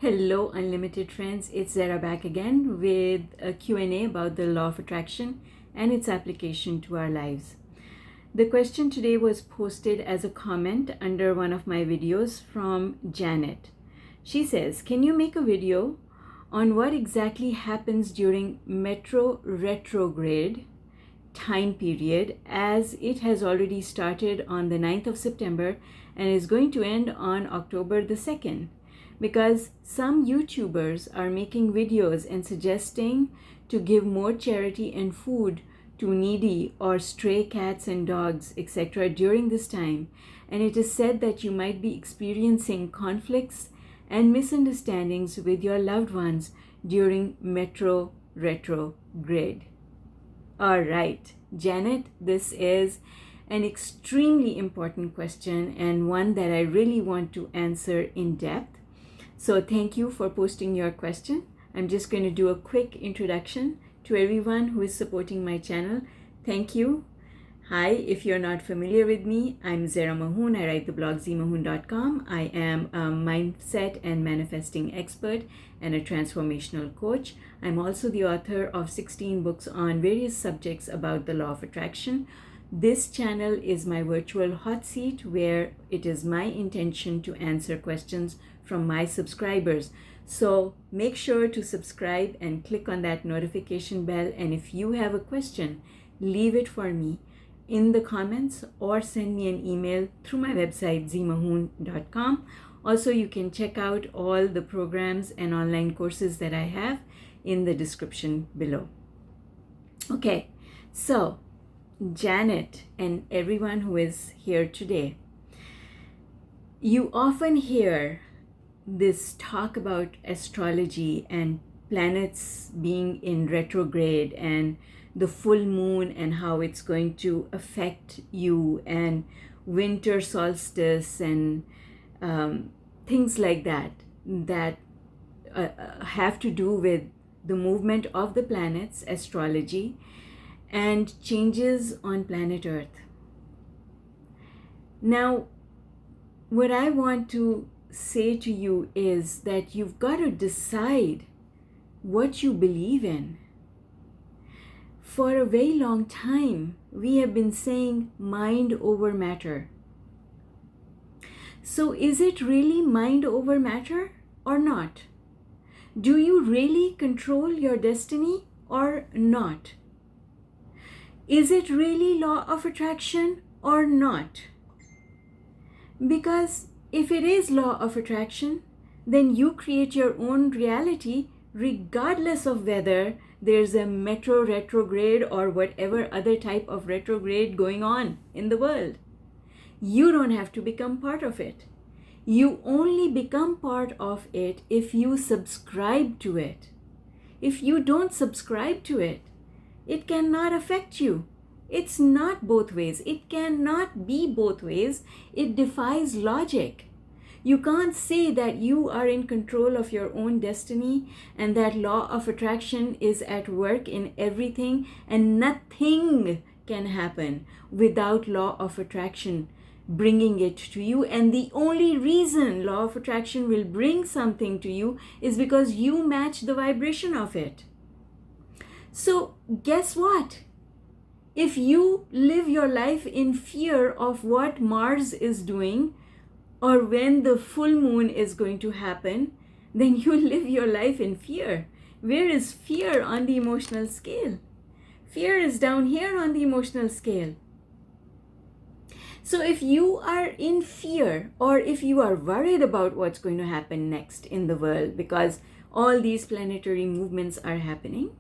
Hello, unlimited friends. It's Zara back again with a Q&A about the law of attraction and its application to our lives. The question today was posted as a comment under one of my videos from Janet. She says, can you make a video on what exactly happens during Mercury Retrograde time period, as it has already started on the 9th of September and is going to end on October the 2nd? Because some YouTubers are making videos and suggesting to give more charity and food to needy or stray cats and dogs, etc. during this time. And it is said that you might be experiencing conflicts and misunderstandings with your loved ones during Mercury Retrograde. All right, Janet, this is an extremely important question and one that I really want to answer in depth. So thank you for posting your question. I'm just going to do a quick introduction to everyone who is supporting my channel. Thank you. Hi, if you're not familiar with me, I'm Zara Mahoon. I write the blog zmahoon.com. I am a mindset and manifesting expert and a transformational coach. I'm also the author of 16 books on various subjects about the law of attraction. This channel is my virtual hot seat where it is my intention to answer questions from my subscribers. So make sure to subscribe and click on that notification bell. And if you have a question, leave it for me in the comments or send me an email through my website zmahoon.com. Also, you can check out all the programs and online courses that I have in the description below. Okay, so Janet and everyone who is here today, you often hear this talk about astrology and planets being in retrograde and the full moon and how it's going to affect you, and winter solstice and things like that have to do with the movement of the planets, astrology, and changes on planet Earth. Now, what I want to say to you is that you've got to decide what you believe in. For a very long time, we have been saying mind over matter. So is it really mind over matter or not? Do you really control your destiny or not? Is it really law of attraction or not? Because if it is law of attraction, then you create your own reality regardless of whether there's a Mercury retrograde or whatever other type of retrograde going on in the world. You don't have to become part of it. You only become part of it if you subscribe to it. If you don't subscribe to it, it cannot affect you. It's not both ways. It cannot be both ways. It defies logic. You can't say that you are in control of your own destiny and that law of attraction is at work in everything and nothing can happen without law of attraction bringing it to you. And the only reason law of attraction will bring something to you is because you match the vibration of it. So guess what? If you live your life in fear of what Mars is doing or when the full moon is going to happen, then you live your life in fear. Where is fear on the emotional scale? Fear is down here on the emotional scale. So if you are in fear, or if you are worried about what's going to happen next in the world because all these planetary movements are happening,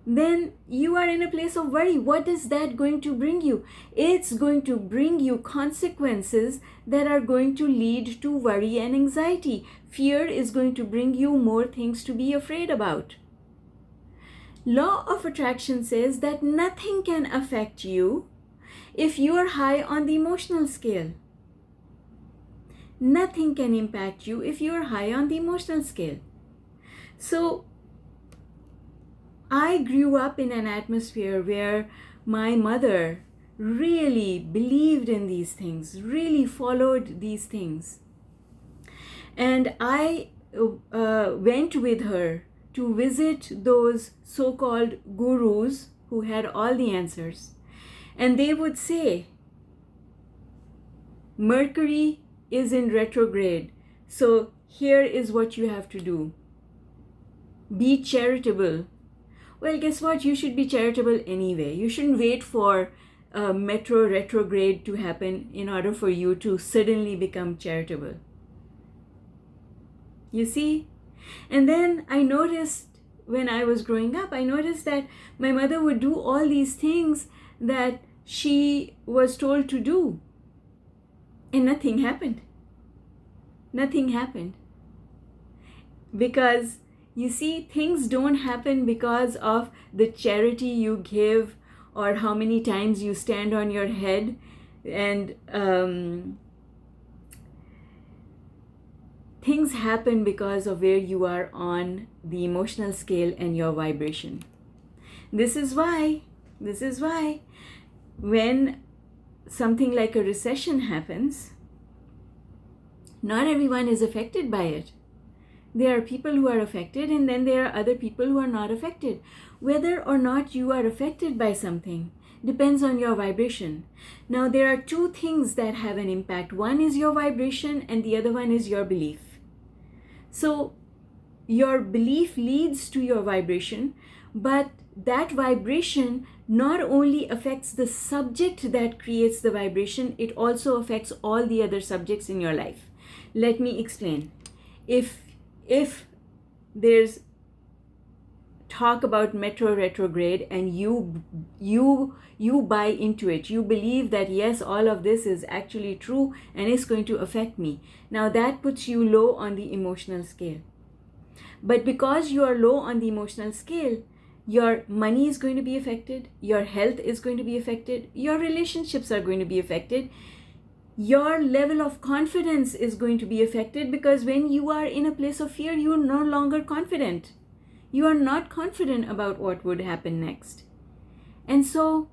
then you are in a place of worry. What is that going to bring you? It's going to bring you consequences that are going to lead to worry and anxiety. Fear is going to bring you more things to be afraid about. Law of attraction says that nothing can affect you if you are high on the emotional scale. Nothing can impact you if you are high on the emotional scale. So I grew up in an atmosphere where my mother really believed in these things, really followed these things. And I went with her to visit those so-called gurus who had all the answers, and they would say, Mercury is in retrograde, so here is what you have to do. Be charitable. Well, guess what? You should be charitable anyway. You shouldn't wait for Mercury retrograde to happen in order for you to suddenly become charitable. You see? And then I noticed when I was growing up, I noticed that my mother would do all these things that she was told to do. And nothing happened. Nothing happened. Because you see, things don't happen because of the charity you give or how many times you stand on your head. And things happen because of where you are on the emotional scale and your vibration. This is why when something like a recession happens, not everyone is affected by it. There are people who are affected, and then there are other people who are not affected. Whether or not you are affected by something depends on your vibration. Now, there are two things that have an impact. One is your vibration, and the other one is your belief. So, your belief leads to your vibration, but that vibration not only affects the subject that creates the vibration, it also affects all the other subjects in your life. Let me explain. If there's talk about Mercury retrograde and you buy into it, you believe that yes, all of this is actually true and it's going to affect me. Now that puts you low on the emotional scale. But because you are low on the emotional scale, your money is going to be affected, your health is going to be affected, your relationships are going to be affected. Your level of confidence is going to be affected, because when you are in a place of fear, you are no longer confident. You are not confident about what would happen next. And so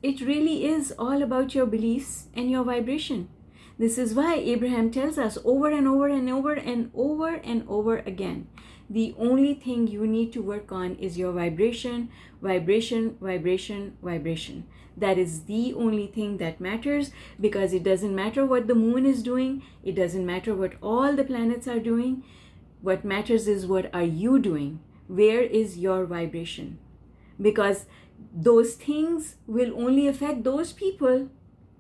it really is all about your beliefs and your vibration. This is why Abraham tells us over and over and over and over and over again, the only thing you need to work on is your vibration, vibration, vibration, vibration. That is the only thing that matters, because it doesn't matter what the moon is doing. It doesn't matter what all the planets are doing. What matters is what are you doing? Where is your vibration? Because those things will only affect those people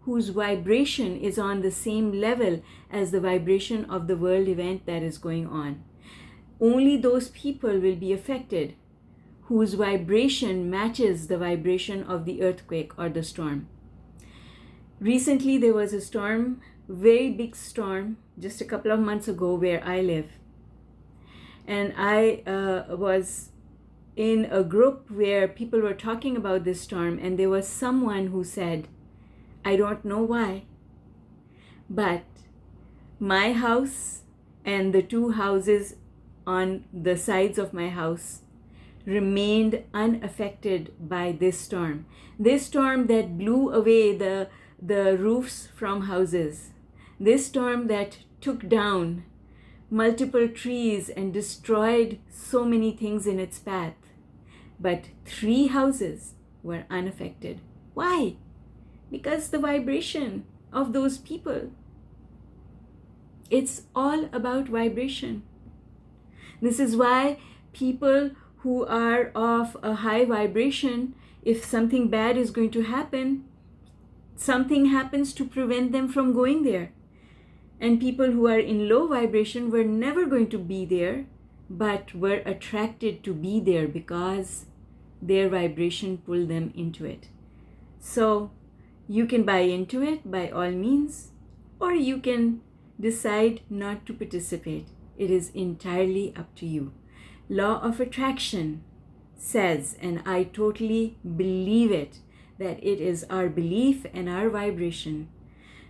whose vibration is on the same level as the vibration of the world event that is going on. Only those people will be affected whose vibration matches the vibration of the earthquake or the storm. Recently, there was a storm, very big storm, just a couple of months ago where I live. And I was in a group where people were talking about this storm, and there was someone who said, I don't know why, but my house and the two houses on the sides of my house remained unaffected by this storm. This storm that blew away the roofs from houses. This storm that took down multiple trees and destroyed so many things in its path. But 3 houses were unaffected. Why? Because the vibration of those people. It's all about vibration. This is why people who are of a high vibration, if something bad is going to happen, something happens to prevent them from going there. And people who are in low vibration were never going to be there, but were attracted to be there because their vibration pulled them into it. So you can buy into it by all means, or you can decide not to participate. It is entirely up to you. Law of attraction says, and I totally believe it, that it is our belief and our vibration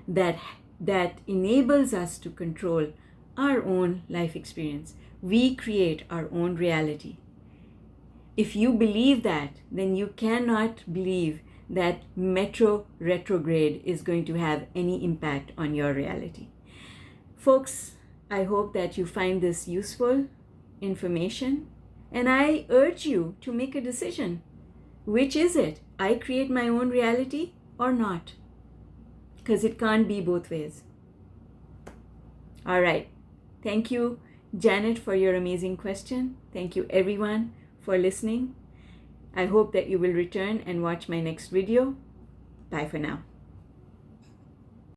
that enables us to control our own life experience. We create our own reality. If you believe that, then you cannot believe that Mercury retrograde is going to have any impact on your reality. Folks, I hope that you find this useful information, and I urge you to make a decision. Which is it? I create my own reality or not? Because it can't be both ways. All right. Thank you, Janet, for your amazing question. Thank you, everyone, for listening. I hope that you will return and watch my next video. Bye for now.